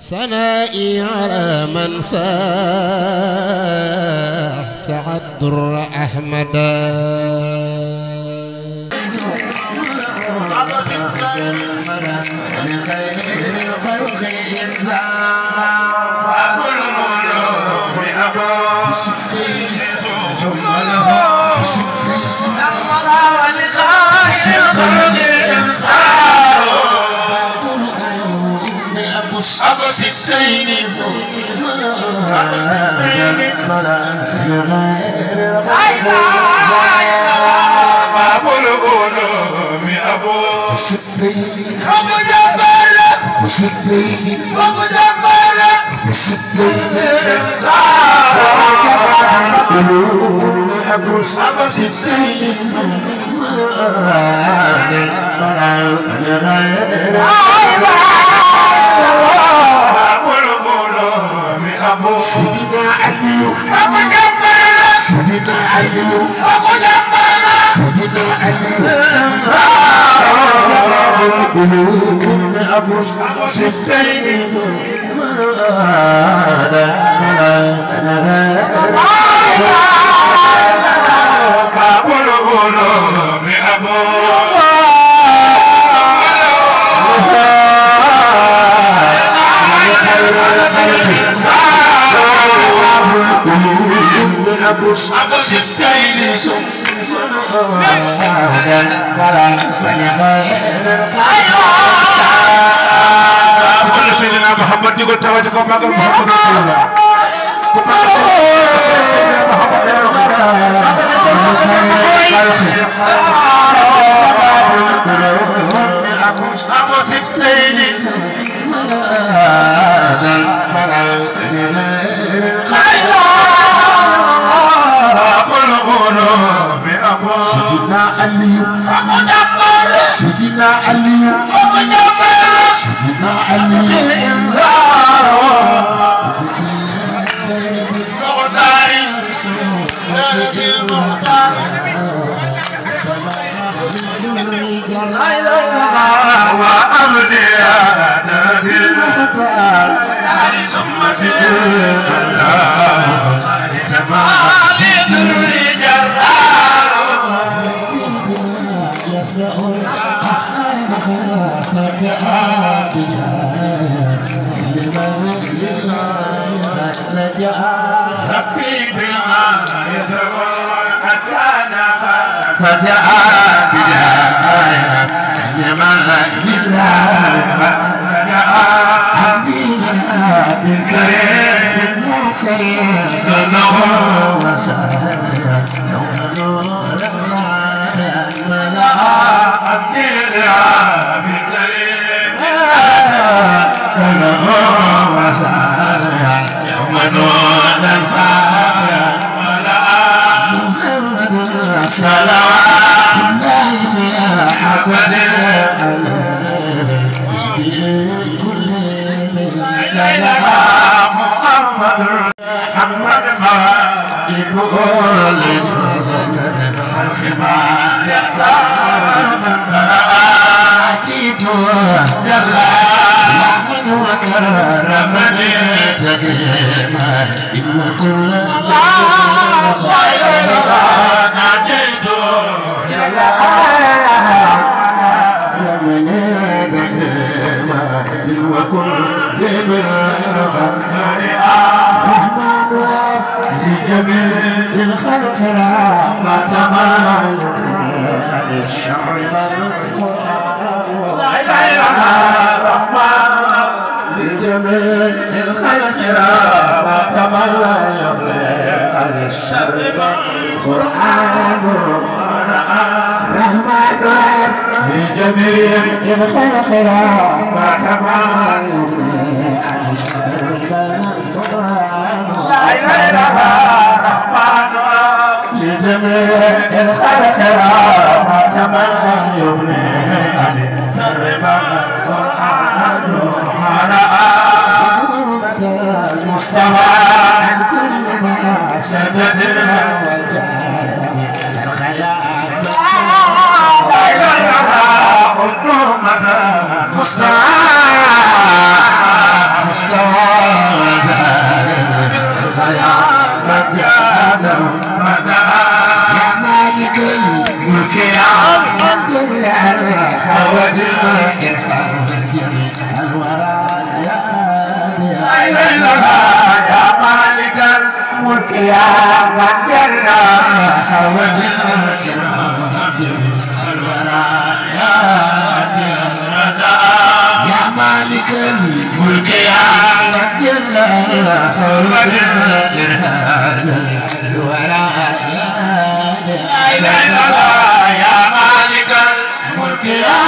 ثنائي على من سعد در أحمدا أبو ستين أبو العلوم أبو ستين أبو جبل أبو ستين أبو جبل أبو ستين أبو ستين سيدنا علي أبو جبار سيدنا علي أبو جبار سيدنا علي أبو ستين أبو العلوم أبو أبو ستين سيدنا محمد يقول توجهكم مع محمد سيدنا محمد أبو ستين سيدنا علي أبو جبار سيدنا علي أبو جبار سيدنا علي الإنذار المختار نادي المختار وأبدي نادي المختار ثم بالله تمام الرجال يسرع الأسنان فجاء ربي بما يسرع الأسنان فجاء بداية لمن لله عبدنا بالكريم سيدنا وسيدنا يوم نور الله ملا عبدنا بالكريم وسيدنا يوم نور الله محمد صلوات الله في عبد كل محمد ما يقول الخما أتيت جل من وكرمني تكريما إن كل ناديت جل من تكريما إن وكل من لجميع الخلق رحمة الشر لا إله إلا الرحمن لجميع الخلق رحمة الشر القرآن رحمن لجميع الخلق رحمة الشر لا إله إلا الرحمن لجميع الخلق رحمة من يغني عن سر القرآن أمة المصطفى عن كل مفسدة والجهل الخيال لا إله إلا الله أمة المصطفى الورى يا مالك الملك يا من جلنا الورى يا مالك الملك يا من جلنا الورى يا مالك الملك يا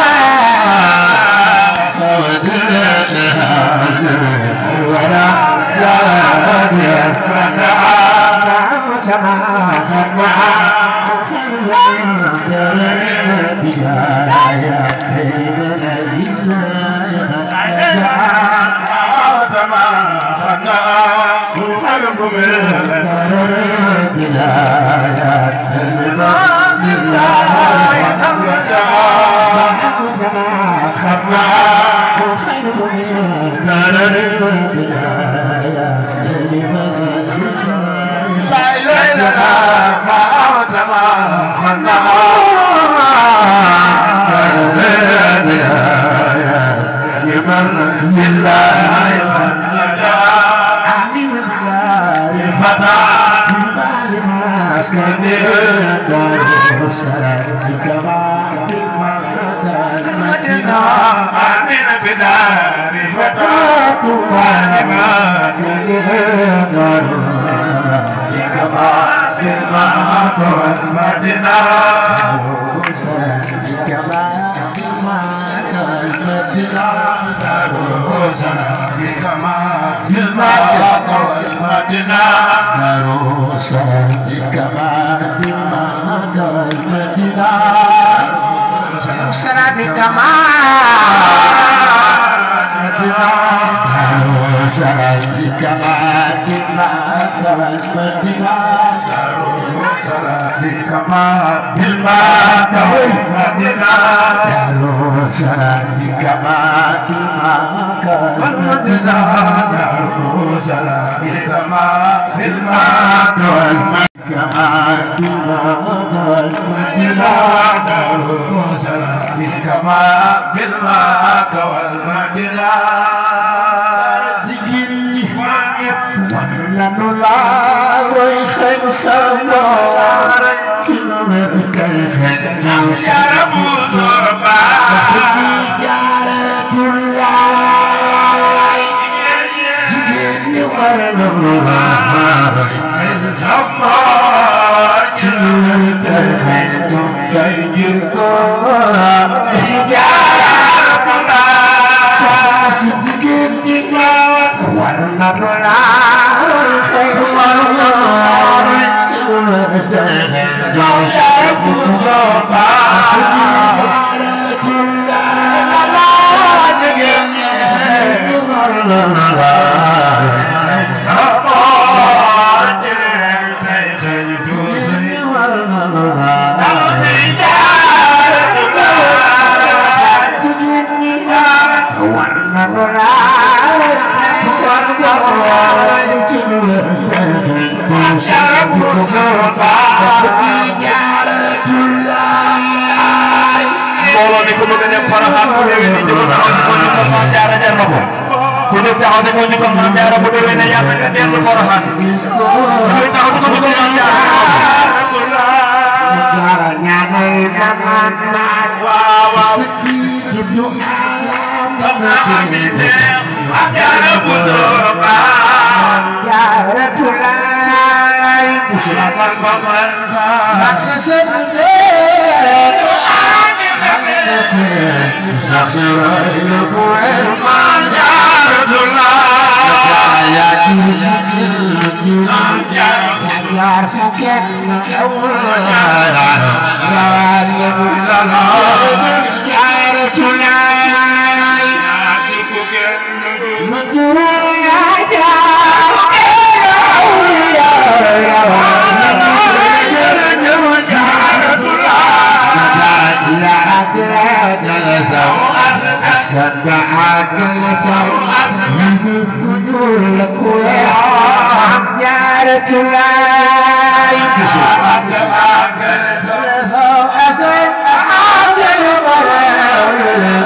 يا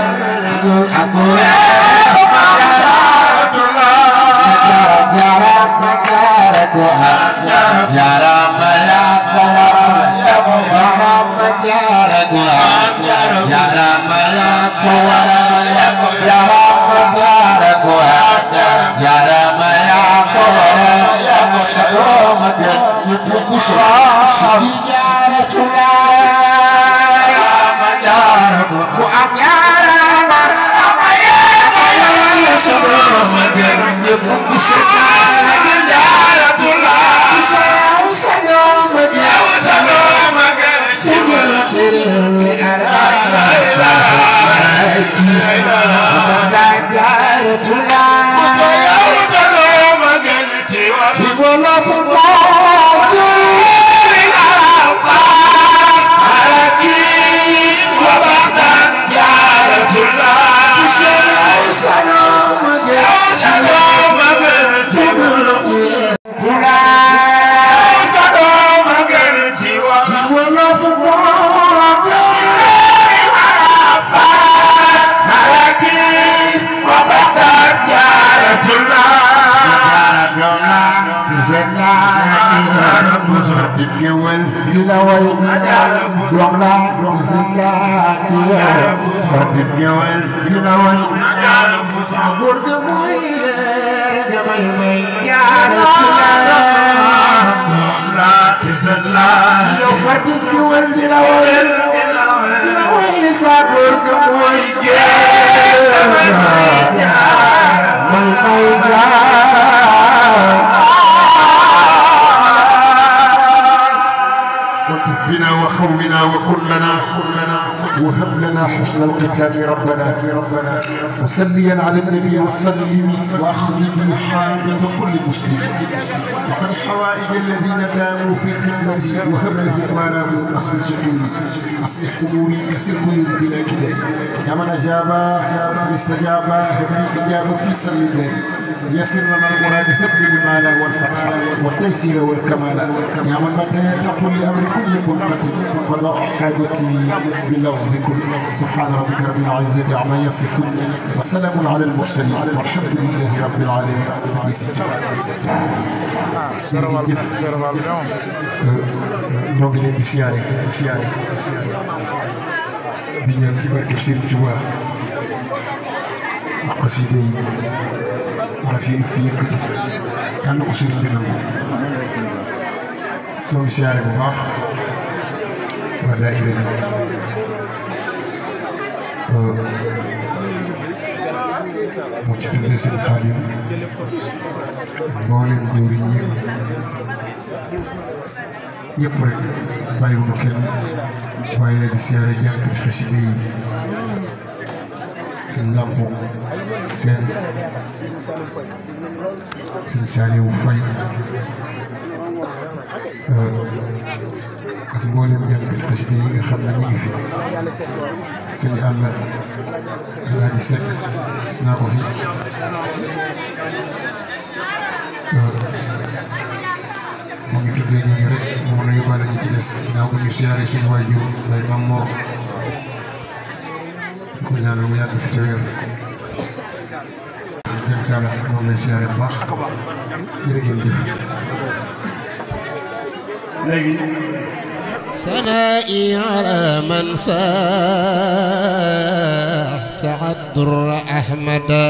وخونا وكلنا وهب لنا حسن الختام ربنا وسليا على النبي وسلم واخذ حاجة كل مسلم وقد حوائج الذين داموا في خدمتي وهب لهم ما راموا اصل ستوري اصلح اموري كسر كل بلا كداء يا من اجاب من استجاب هب اجاب في سبيل الله يسر لنا المراد هب المال والفتح والتيسير والكمال يا من متى تقول لامر كل منقطع قضاء حاجتي بلفظ كل سبحان ربك رب العزة عما يصفون وسلام على المرسلين والحمد لله رب العالمين. ñoo ngi leen di siyaare di ñaan ci barke Serigne Touba ak xasida yi raf yi fi yëkkati yal na ko Serigne bi nangu ñoo ngi siyaare bu baax waa daayira bi mu ci tuddee seen Xaadim mbooleem jëwriñ ñëpp rek bàyyiwuñu kenn waaye di siyaare jànkati xasida yi seen làmp seen Saaliwu Fay ak mbooleem jànkati xasida yi nga xam ne ñu ngi fi seen Alaaji Seck gis naa ko fi mu ngi tuddee ñooñu rek mu mën a yóbbaale ñi ci des naa ko ñu siyaare suñu waajur Baye Mame Mor ko ñaanal mu yàgg fi te wér dem sala moom lay siyaare bu baax jërë ngeen jëf léegi سنائي على من ساع سعد الدر أحمدا